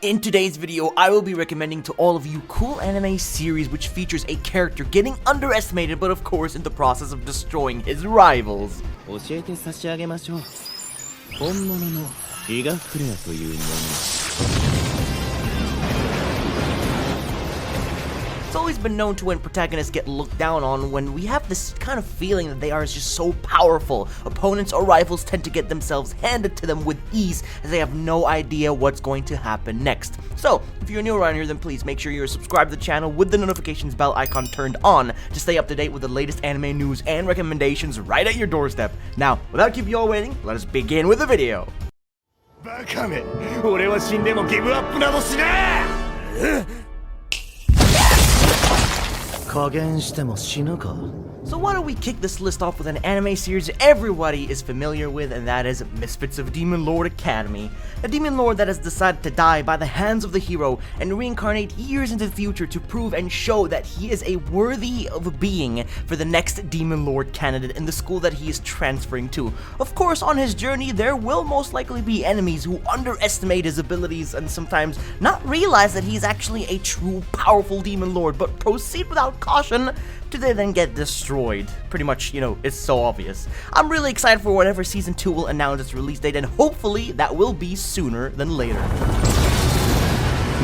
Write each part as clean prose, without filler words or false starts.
In today's video, I will be recommending to all of you cool anime series which features a character getting underestimated but of course in the process of destroying his rivals. 教えて差し上げましょう。本物のイガフレアというもの。 It's always been known to when protagonists get looked down on when we have this kind of feeling that they are just so powerful. Opponents or rivals tend to get themselves handed to them with ease as they have no idea what's going to happen next. So, if you're new around here, then please make sure you're subscribed to the channel with the notifications bell icon turned on to stay up to date with the latest anime news and recommendations right at your doorstep. Now, without keeping you all waiting, let us begin with the video. バカめ、俺は死んでもギブアップなどしねえ。加減しても死ぬか。 So why don't we kick this list off with an anime series everybody is familiar with, and that is Misfits of Demon Lord Academy. A demon lord that has decided to die by the hands of the hero and reincarnate years into the future to prove and show that he is a worthy of being for the next demon lord candidate in the school that he is transferring to. Of course, on his journey, there will most likely be enemies who underestimate his abilities and sometimes not realize that he is actually a true powerful demon lord, but proceed without caution to then get destroyed. Pretty much, you know, it's so obvious. I'm really excited for whatever Season 2 will announce its release date, and hopefully that will be sooner than later.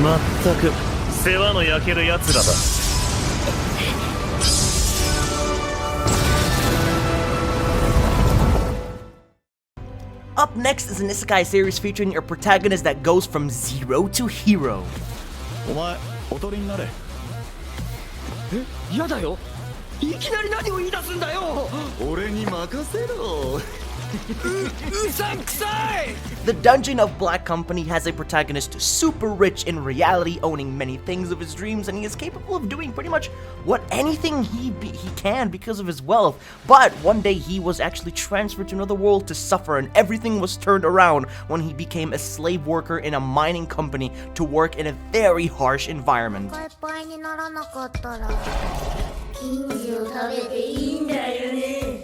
まったく世話の焼ける奴らだ。 Up next is an isekai series featuring a protagonist that goes from zero to hero. お前、おとりになれ。え、やだよ。いきなり何を言い出すんだよ。俺に任せろ。うさんくさい。 The Dungeon of Black Company has a protagonist super rich in reality, owning many things of his dreams, and he is capable of doing pretty much anything he can because of his wealth. But one day he was actually transferred to another world to suffer, and everything was turned around when he became a slave worker in a mining company to work in a very harsh environment. いっぱいにならなかったら金魚を食べていいんだよね。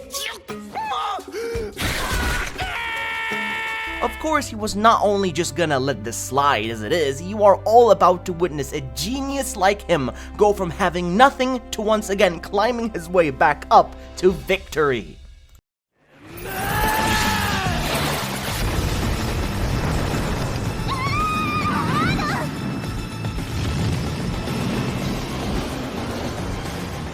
Of course, he was not only just gonna let this slide as it is, you are all about to witness a genius like him go from having nothing to once again climbing his way back up to victory.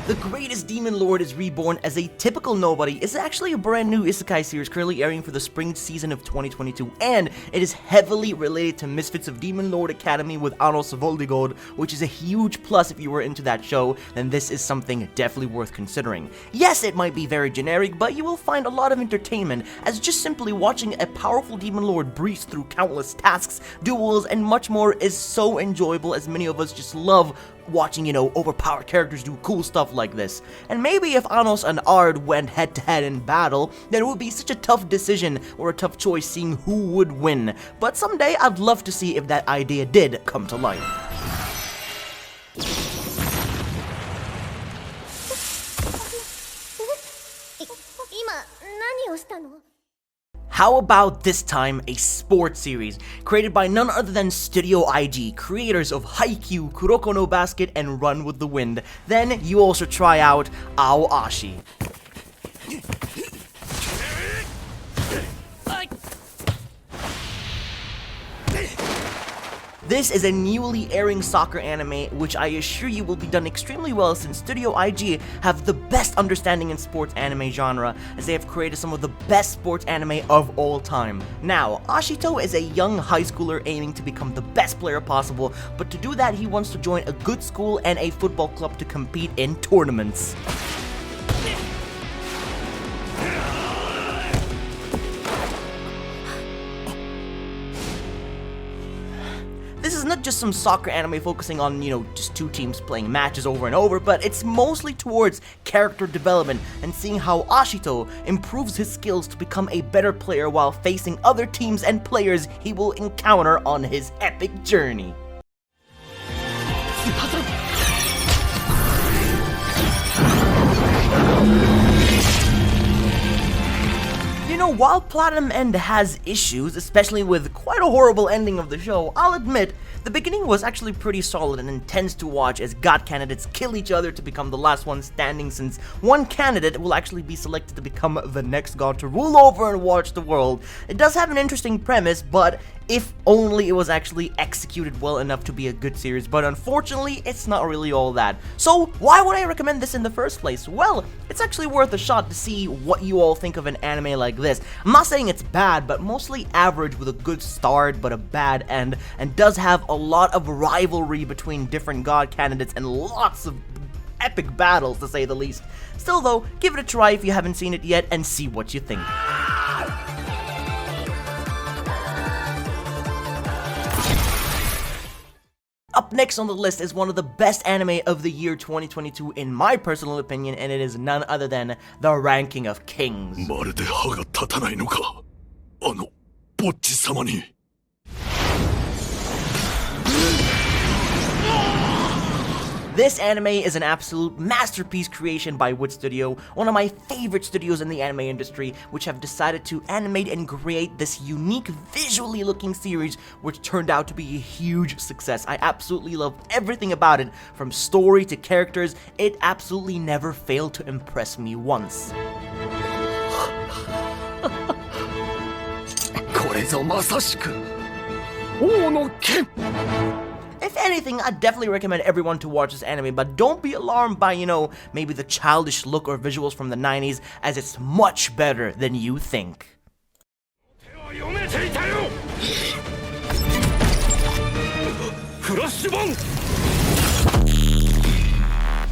The Greatest Demon Lord is Reborn as a typical nobody is actually a brand new isekai series currently airing for the spring season of 2022, and it is heavily related to Misfits of Demon Lord Academy with Anos Voldigod, which is a huge plus if you were into that show. Then this is something definitely worth considering. Yes, it might be very generic, but you will find a lot of entertainment as just simply watching a powerful demon lord breeze through countless tasks, duels, and much more is so enjoyable, as many of us just love watching, you know, overpowered characters do cool stuff like this. And maybe if Anos and Ard went head-to-head in battle, then it would be such a tough decision or a tough choice seeing who would win. But someday I'd love to see if that idea did come to life. How about this time a sports series created by none other than Studio IG, creators of Haikyuu, Kuroko no Basket, and Run with the Wind. Then you also try out Ashi. This is a newly airing soccer anime, which I assure you will be done extremely well since Studio IG have the best understanding in sports anime genre, as they have created some of the best sports anime of all time. Now, Ashito is a young high schooler aiming to become the best player possible, but to do that he wants to join a good school and a football club to compete in tournaments. This is not just some soccer anime focusing on, you know, just two teams playing matches over and over, but it's mostly towards character development and seeing how Ashito improves his skills to become a better player while facing other teams and players he will encounter on his epic journey. know, while Platinum End has issues, especially with quite a horrible ending of the show, I'll admit, the beginning was actually pretty solid and intense to watch as god candidates kill each other to become the last one standing, since one candidate will actually be selected to become the next god to rule over and watch the world. It does have an interesting premise, but if only it was actually executed well enough to be a good series, but unfortunately, it's not really all that. So, why would I recommend this in the first place? Well, it's actually worth a shot to see what you all think of an anime like this. I'm not saying it's bad, but mostly average with a good start but a bad end, and does have a lot of rivalry between different god candidates and lots of epic battles, to say the least. Still though, give it a try if you haven't seen it yet and see what you think. Up next on the list is one of the best anime of the year 2022 in my personal opinion, and it is none other than The Ranking of Kings. まるで歯が立たないのかボッチ様に This anime is an absolute masterpiece creation by Wood Studio, one of my favorite studios in the anime industry, which have decided to animate and create this unique visually looking series, which turned out to be a huge success. I absolutely love everything about it, from story to characters. It absolutely never failed to impress me once. これぞまさしく王の剣 If anything, I'd definitely recommend everyone to watch this anime, but don't be alarmed by, maybe the childish look or visuals from the 90s, as it's much better than you think. 読めていたよフラッシュボン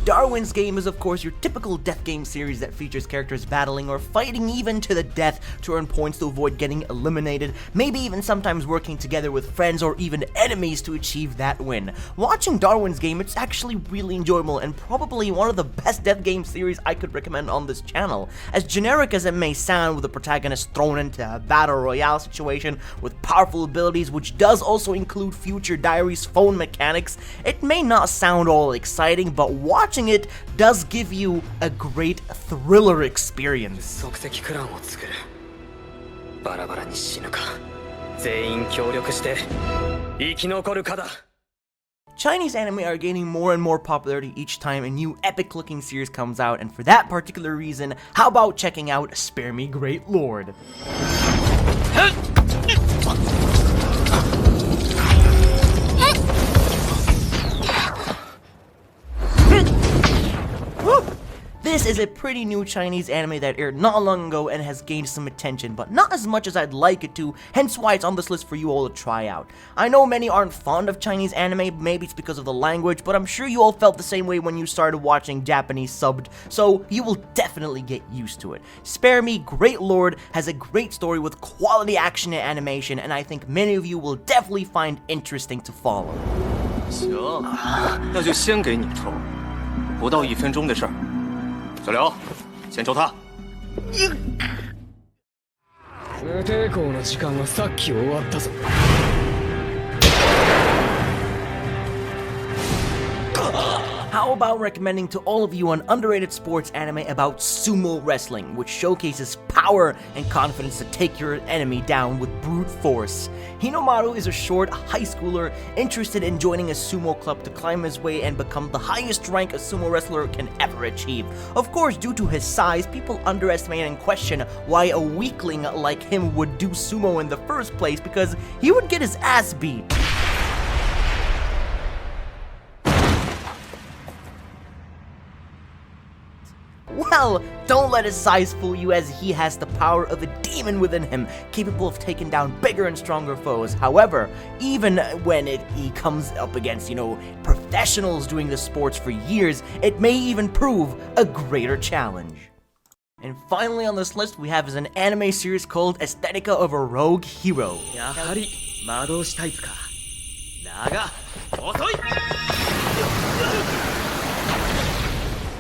Darwin's Game is of course your typical death game series that features characters battling or fighting even to the death to earn points to avoid getting eliminated, maybe even sometimes working together with friends or even enemies to achieve that win. Watching Darwin's Game, it's actually really enjoyable and probably one of the best death game series I could recommend on this channel. As generic as it may sound, with the protagonist thrown into a battle royale situation with powerful abilities, which does also include Future Diaries phone mechanics, it may not sound all exciting, but watching it does give you a great thriller experience. 即席クランを作るバラバラに死ぬか全員協力して生き残るかだ Chinese anime are gaining more and more popularity each time a new epic-looking series comes out, and for that particular reason, how about checking out Spare Me Great Lord? This is a pretty new Chinese anime that aired not long ago and has gained some attention, but not as much as I'd like it to, hence why it's on this list for you all to try out. I know many aren't fond of Chinese anime, maybe it's because of the language, but I'm sure you all felt the same way when you started watching Japanese subbed, so you will definitely get used to it. Spare Me Great Lord has a great story with quality action and animation, and I think many of you will definitely find interesting to follow. 行，那就先给你抽，不到1分钟的事儿。小刘，先抽他。無抵抗の時間はさっき終わったぞ。 How about recommending to all of you an underrated sports anime about sumo wrestling, which showcases power and confidence to take your enemy down with brute force. Hinomaru is a short high schooler interested in joining a sumo club to climb his way and become the highest rank a sumo wrestler can ever achieve. Of course, due to his size, people underestimate and question why a weakling like him would do sumo in the first place, because he would get his ass beat. Well, don't let his size fool you, as he has the power of a demon within him, capable of taking down bigger and stronger foes. However, even when he comes up against, professionals doing the sports for years, it may even prove a greater challenge. And finally on this list we have is an anime series called Aesthetica of a Rogue Hero. やはり魔導士タイプか。だが遅い。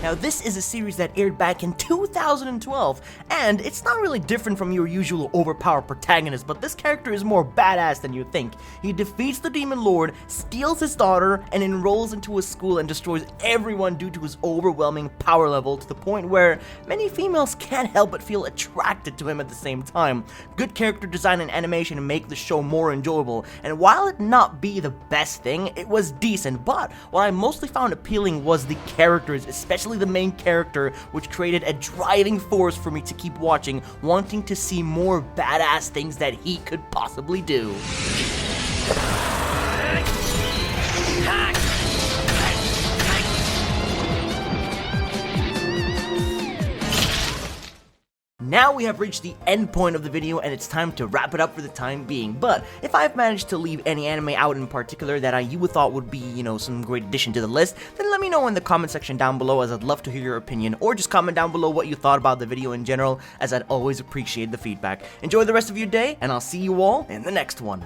Now, this is a series that aired back in 2012, and it's not really different from your usual overpowered protagonist, but this character is more badass than you think. He defeats the Demon Lord, steals his daughter, and enrolls into a school and destroys everyone due to his overwhelming power level, to the point where many females can't help but feel attracted to him at the same time. Good character design and animation make the show more enjoyable, and while it not be the best thing, it was decent. But what I mostly found appealing was the characters, especially the main character, which created a driving force for me to keep watching, wanting to see more badass things that he could possibly do. Now we have reached the end point of the video, and it's time to wrap it up for the time being. But if I've managed to leave any anime out in particular that you would thought would be, some great addition to the list, then let me know in the comment section down below, as I'd love to hear your opinion, or just comment down below what you thought about the video in general, as I'd always appreciate the feedback. Enjoy the rest of your day, and I'll see you all in the next one.